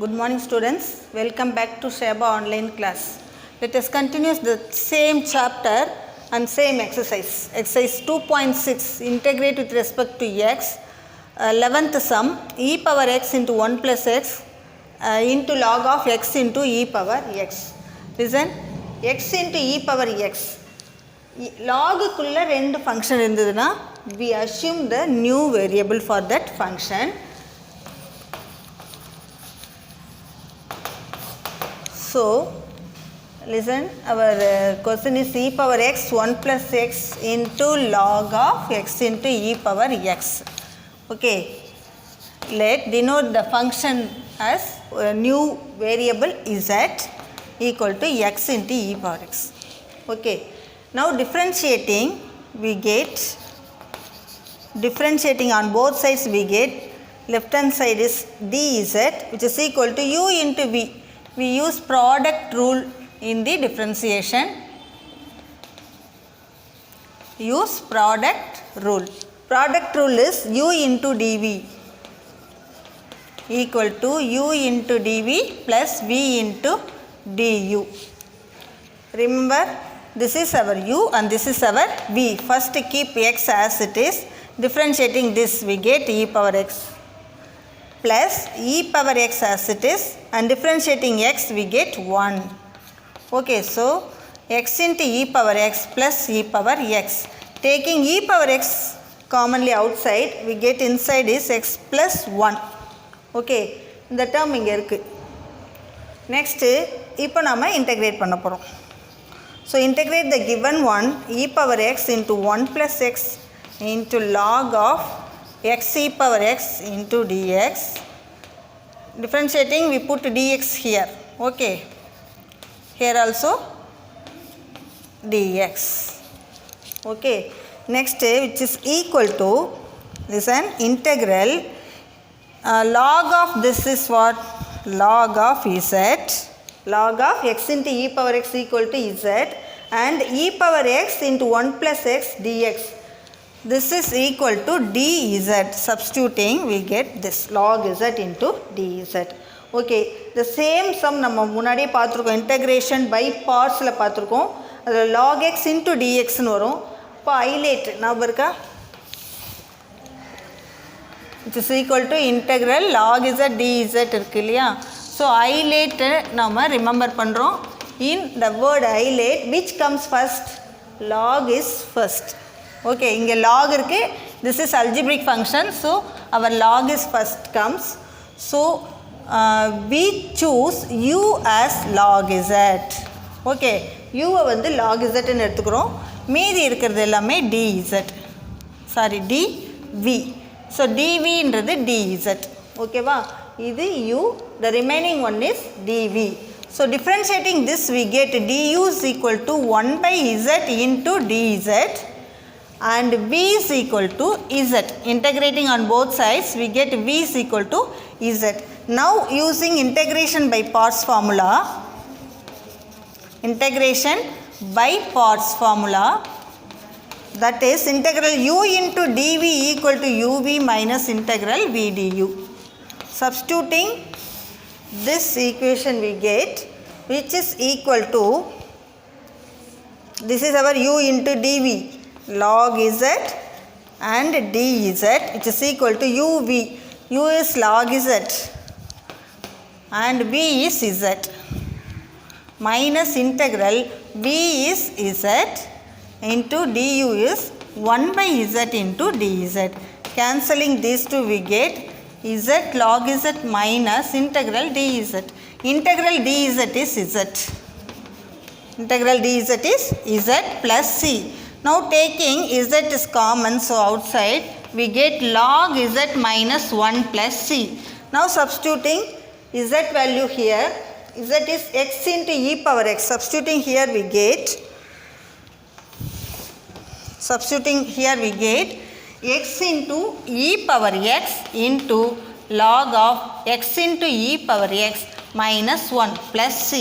Good morning students, welcome back to Sheba online class. Let us continue the same chapter and same exercise. Exercise 2.6 integrate with respect to x. 11th sum e power x into 1 plus x into log of x into e power x. Listen, x into e power x. Log kulla rendu function irundhuduna we assume the new variable for that function. So, listen, our question is e power x 1 plus x into log of x into e power x. Okay, let denote the function as a new variable z equal to x into e power x. Okay, now differentiating on both sides we get left hand side is dz which is equal to u into v. We use product rule in the differentiation. Use product rule. Product rule is u into dv equal to u into dv plus v into du. Remember, this is our u and this is our v. First keep x as it is. Differentiating this we get e power x plus e power x as it is, and differentiating x we get 1. Okay, so x into e power x plus e power x. Taking e power x commonly outside, we get inside is x plus 1. Okay, இந்த term இங்க இருக்கு. Next, இப்போ நாம integrate பண்ண போறோம். So integrate the given one e power x into 1 plus x into log of x e power x into dx. Differentiating we put dx here. Okay, here also dx. Okay, next which is equal to, listen, integral log of this is what? Log of z, log of x into e power x equal to z and e power x into 1 plus x dx. This is equal to dz. Substituting we get this log z into dz. Okay, the same sum நம்ம முன்னாடியே பார்த்துருக்கோம், integration by partsல பார்த்துருக்கோம். அதில் log x into dx ன்னு வரும். இப்போ highlight ஞாபகம் இருக்கா? It is equal to integral log z dz இருக்கு இல்லையா? So ஐலேட் நம்ம ரிமெம்பர் பண்ணுறோம். In the word highlight which comes first? Log is first. Okay, இங்கே log இருக்கு. This is algebraic function. So our log is first comes. So we choose u as log z. Okay, u வந்து log z ன்னு எடுத்துக்கிறோம். மீதி இருக்கிறது எல்லாமே dz. Sorry, dv. So dv ன்றது dz. ஓகேவா? இது u. The remaining one is dv. So differentiating this we get du is equal to 1 by z into dz. And v is equal to z. Integrating on both sides we get v is equal to z. Now using integration by parts formula, that is integral u into dv equal to uv minus integral v du. Substituting this equation we get which is equal to, this is our u into dv log z and dz which is equal to uv. U is log z and v is z minus integral v is z into du is 1 by z into dz. Cancelling these two we get z log z minus integral dz. Integral dz is z. Integral dz is z plus c. Now taking z is common, so outside we get log z minus 1 plus c. Now substituting z value here, z is x into e power x. Substituting here we get x into e power x into log of x into e power x minus 1 plus c.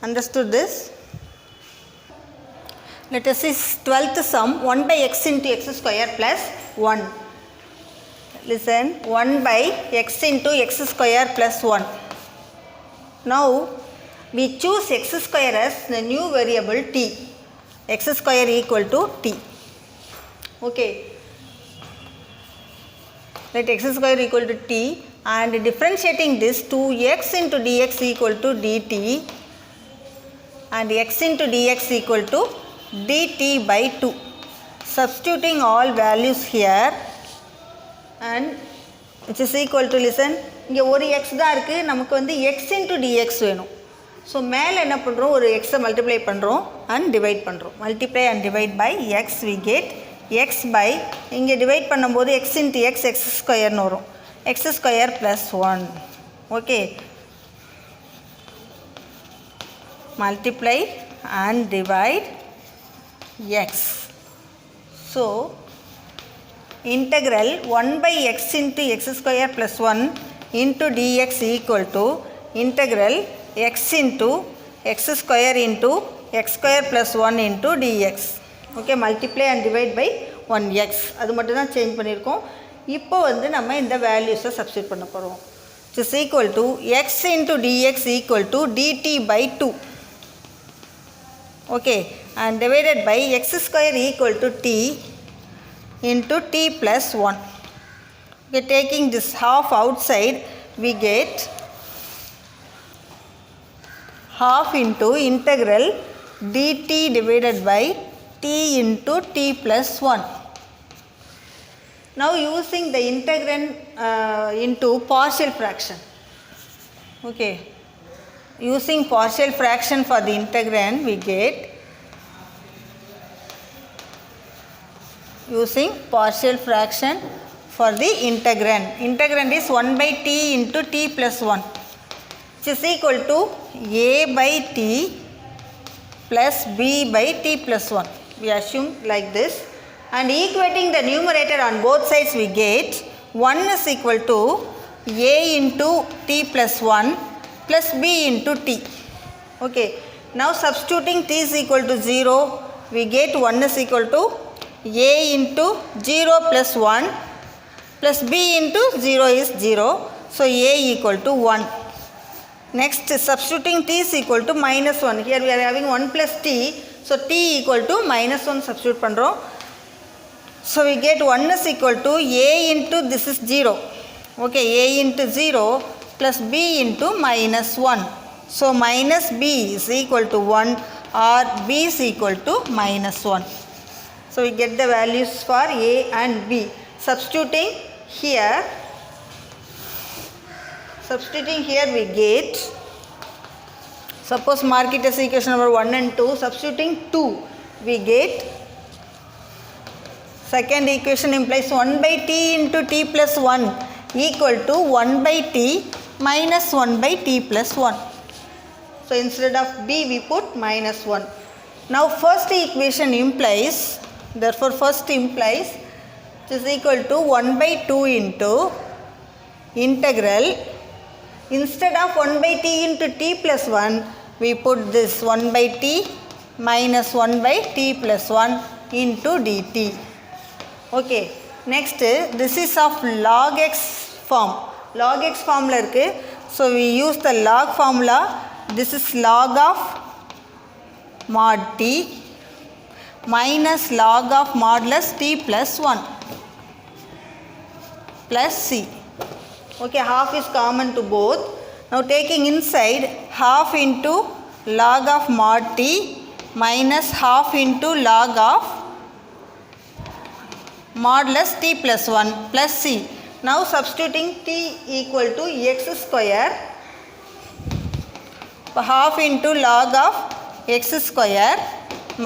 Understood this? Let us see 12th sum 1 by x into x square plus 1. listen, 1 by x into x square plus 1. Now we choose x square as the new variable t. X square equal to t. Okay. Let x square equal to t and differentiating this 2x into dx equal to dt and x into dx equal to dt by 2. Substituting all values here and which is equal to, listen, இங்கே ஒரு x தான் இருக்குது, நமக்கு வந்து x into dx வேணும். So மேலே என்ன பண்ணுறோம், ஒரு x மல்டிப்ளை பண்ணுறோம் அண்ட் டிவைட் பண்ணுறோம். Multiply and divide by x we get x by, இங்கே டிவைட் பண்ணும்போது x into x x ஸ்கொயர்னு வரும், x square plus 1. Okay, multiply and divide x. So integral 1 by x into x square plus 1 into dx equal to integral x into x square into x square plus 1 into dx. Okay, multiply and divide by 1x. அது மட்டும் தான் change பண்ணியிருக்கோம். இப்போ வந்து நம்ம இந்த வேல்யூஸை substitute பண்ண போகிறோம். It is equal to x into dx equal to dt by 2. Okay, and divided by x square equal to t into t plus 1. Okay, taking this half outside we get half into integral dt divided by t into t plus 1. Now using the integrand into partial fraction. Okay, using partial fraction for the integrand we get, using partial fraction for the integrand. Integrand is 1 by t into t plus 1, which is equal to a by t plus b by t plus 1. We assume like this. And equating the numerator on both sides we get 1 is equal to a into t plus 1 plus b into t. Okay, now substituting t is equal to 0, we get 1 is equal to a into 0 plus 1 plus b into 0 is 0. So a equal to 1. Next, substituting t is equal to minus 1. Here we are having 1 plus t. So t equal to minus 1 substitute பண்ணுறோம். So we get 1 is equal to a into, this is 0. Okay, a into 0 plus b into minus 1. So minus b is equal to 1 or b is equal to minus 1. So we get the values for a and b. Substituting here we get, suppose mark it as equation number 1 and 2. Substituting 2 we get, second equation implies 1 by t into t plus 1 equal to 1 by t minus 1 by t plus 1. So instead of b we put minus 1. Now first equation implies, therefore first implies it is equal to 1 by 2 into integral, instead of 1 by t into t plus 1 we put this 1 by t minus 1 by t plus 1 into dt. Okay, next this is of log x form. Log x formula இருக்கு. So we use the log formula. This is log of mod t minus log of modulus t plus 1 plus c. Okay, half is common to both. Now taking inside half into log of mod t minus half into log of modulus t plus 1 plus c. Now substituting t equal to x square, half into log of x square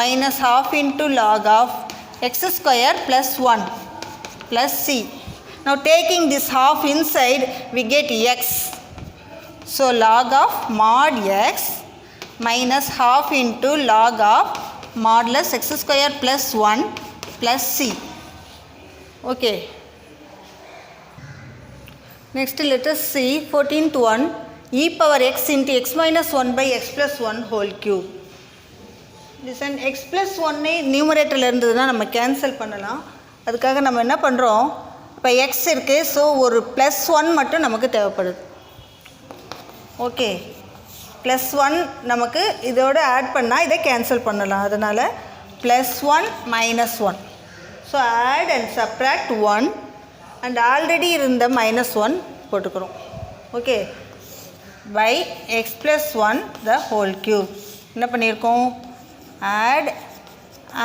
minus half into log of x square plus 1 plus c. Now taking this half inside we get x. So log of mod x minus half into log of modulus x square plus 1 plus c. Okay. Next let us see 14th one, e power x into x minus 1 by x plus 1 whole cube. Listen, x plus 1 நியூமரேட்டரில் இருந்ததுன்னா நம்ம cancel பண்ணலாம். அதுக்காக நம்ம என்ன பண்ணுறோம், இப்போ X இருக்குது, ஸோ ஒரு +1 மட்டும் நமக்கு தேவைப்படுது. ஓகே, +1 நமக்கு இதோட ஆட் பண்ணால் இதை கேன்சல் பண்ணலாம். அதனால் +1 -1. So add and subtract 1 and already இருந்த -1 போட்டுக்கிறோம். Okay, by x + 1 the whole cube. என்ன பண்ணியிருக்கோம்? add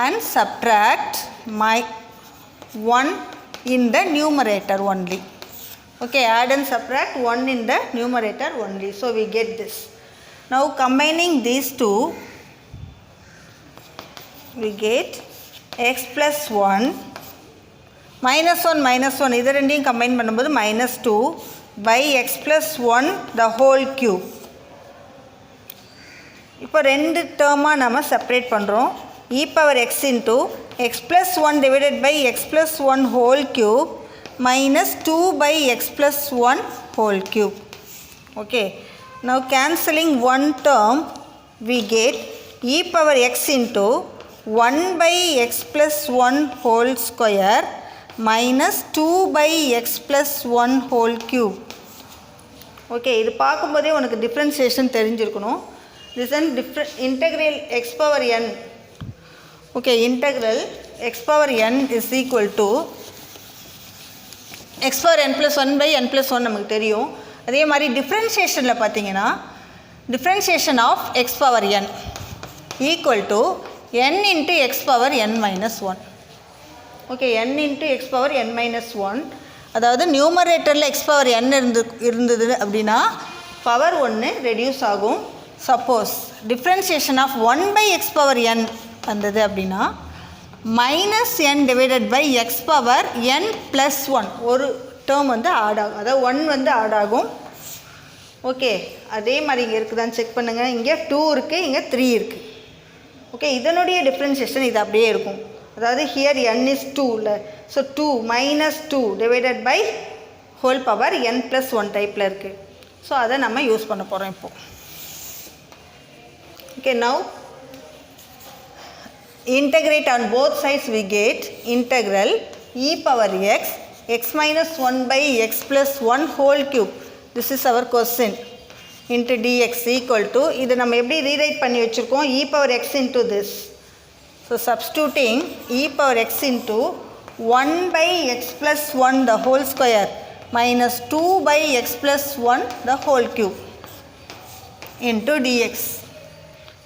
and subtract 1 in the numerator only. Okay, add and subtract 1 in the numerator only. So we get this. Now combining these two, we get x + 1 -1 இது ரெண்டையும் combine பண்ணும்போது -2 by x + 1 the whole cube. இப்போ ரெண்டு டேர்மாக நம்ம separate பண்ணுறோம். e⁻x into x + 1 divided by x + 1 whole cube minus 2 by x + 1 whole cube. Okay, now cancelling one term, we get e⁻x into 1 by x + 1 whole square minus 2 by x + 1 whole cube. Okay, இது பார்க்கும்போதே உனக்கு differentiation தெரிஞ்சிருக்கணும். This and integral x power n. Okay, integral x power n is equal to x power n plus 1 by n plus 1 நமக்கு தெரியும். அதே மாதிரி டிஃப்ரென்சியேஷனில் பார்த்தீங்கன்னா differentiation of x power n equal to n into x power n minus 1. Okay, n into x power n minus 1. அதாவது நியூமரேட்டரில் x power n இருந்தது அப்படின்னா பவர் 1 ரெடியூஸ் ஆகும். Suppose differentiation of 1 by x power n வந்தது அப்படின்னா -n divided by x power n plus 1 ஒரு term வந்து add ஆகும், அதாவது 1 வந்து ஆட் ஆகும். ஓகே, அதே மாதிரி இங்கே இருக்குதான்னு செக் பண்ணுங்கள். இங்கே 2 இருக்குது, இங்கே 3 இருக்குது. ஓகே, இதனுடைய டிஃப்ரென்சியேஷன் இது அப்படியே இருக்கும். அதாவது ஹியர் n is 2 இல்லை, so 2 -2 divided by whole power n plus 1 டைப்பில் இருக்குது. ஸோ அதை நம்ம யூஸ் பண்ண போகிறோம் இப்போது. Okay, now integrate on both sides, we get integral e⁻x x minus 1 by x plus 1 whole cube. This is our question. Into dx equal to, இது நம்ம எப்படி ரீரைட் பண்ணி வச்சுருக்கோம், e⁻x into this. So substituting e⁻x into 1 by x plus 1 the whole square minus 2 by x plus 1 the whole cube into dx.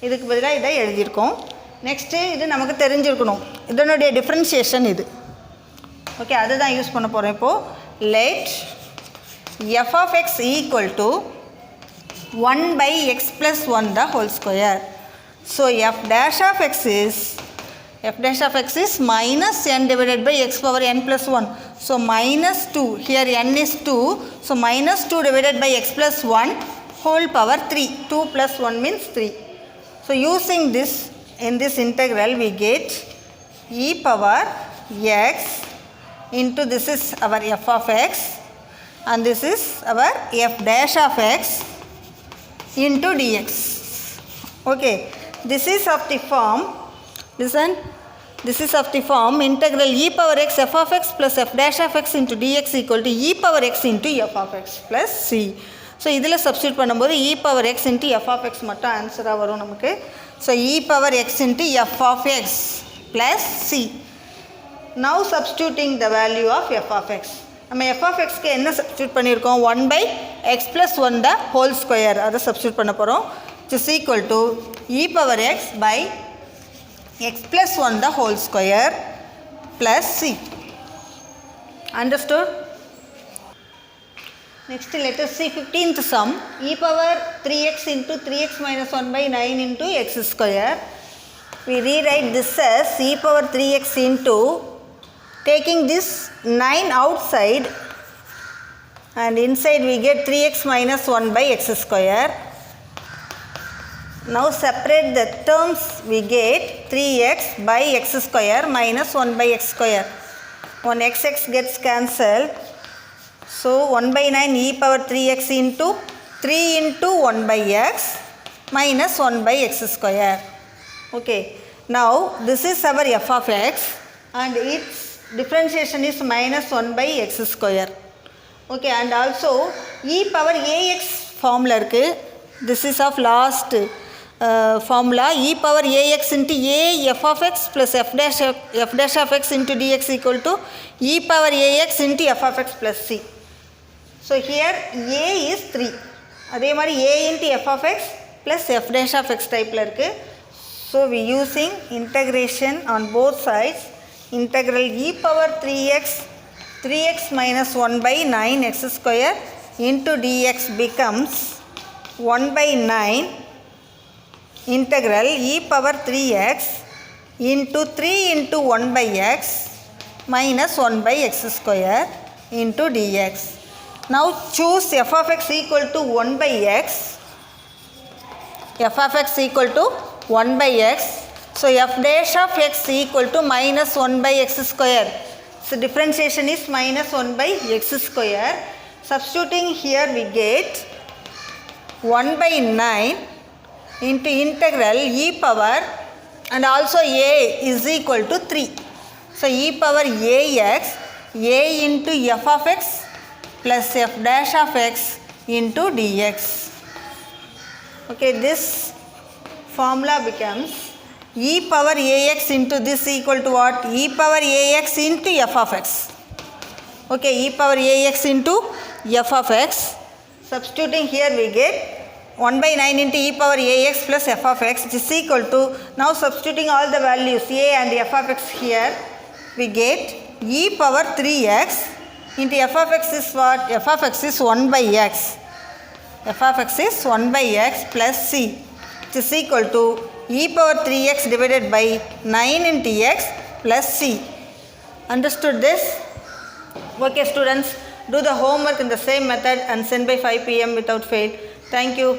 இதுக்கு பதிலாக இதை எழுதியிருக்கோம். Next இது நமக்கு தெரிஞ்சிருக்கணும், இதனுடைய டிஃப்ரென்சியேஷன் இது. ஓகே, அதுதான் யூஸ் பண்ண போகிறோம் இப்போது. Let f of x equal to 1 by x plus 1 the whole square. So f dash of x is minus n divided by x power n plus 1. So minus 2, here n is 2, so minus 2 divided by x plus 1 whole power 3. 2 plus 1 means 3. So using this, in this integral we get e⁻x into, this is our f of x and this is our f dash of x into dx. Okay, this is of the form, listen, this is of the form integral e⁻x f of x plus f dash of x into dx equal to e⁻x into f of x plus c. So இதில் substitute பண்ணும்போது e⁻x into f of x மட்டும் ஆன்சராக வரும் நமக்கு. So e⁻x into f of x plus c. Now substituting the value of f of x. நம்ம f of xக்கு என்ன substitute பண்ணியிருக்கோம், 1 by x plus 1 the whole square, அதை substitute பண்ண போகிறோம். which is equal to e⁻x by x plus 1 the whole square plus c. Understood? Next let us see 15th sum. e⁻3x into 3x minus 1 by 9 into x square. We rewrite this as e⁻3x into, taking this 9 outside and inside we get 3x minus 1 by x square. Now separate the terms, we get 3x by x square minus 1 by x square. One x gets cancelled. So 1 by 9 e⁻3x into 3 into 1 by x minus 1 by x square. Okay, now this is our f of x and its differentiation is minus 1 by x square. Okay, and also e power ax formula இருக்கு. This is of last formula. E power ax into a f of x plus f dash of x into dx equal to e power ax into f of x plus c. So here a is 3. அதே மாதிரி a into f of x plus f dash of x type இருக்கு. So we using integration on both sides. Integral e power 3x minus 1 by 9x square into dx becomes 1 by 9 integral e power 3x into 3 into 1 by x minus 1 by x square into dx. Now choose f of x equal to 1 by x. F of x equal to 1 by x. So f dash of x equal to minus 1 by x square. So differentiation is minus 1 by x square. Substituting here we get 1 by 9 into integral e power and also a is equal to 3. So e power ax, a into f of x plus f dash of x into dx. Okay, this formula becomes e power ax into this equal to what? E power ax into f of x. Okay, e power ax into f of x. Substituting here we get 1 by 9 into e power ax plus f of x is equal to, now substituting all the values a and f of x here, we get e power 3x into f of x is what? F of x is 1 by x. F of x is 1 by x plus c. It is equal to e power 3x divided by 9 into x plus c. Understood this? Okay students, do the homework in the same method and send by 5 p.m. without fail. Thank you.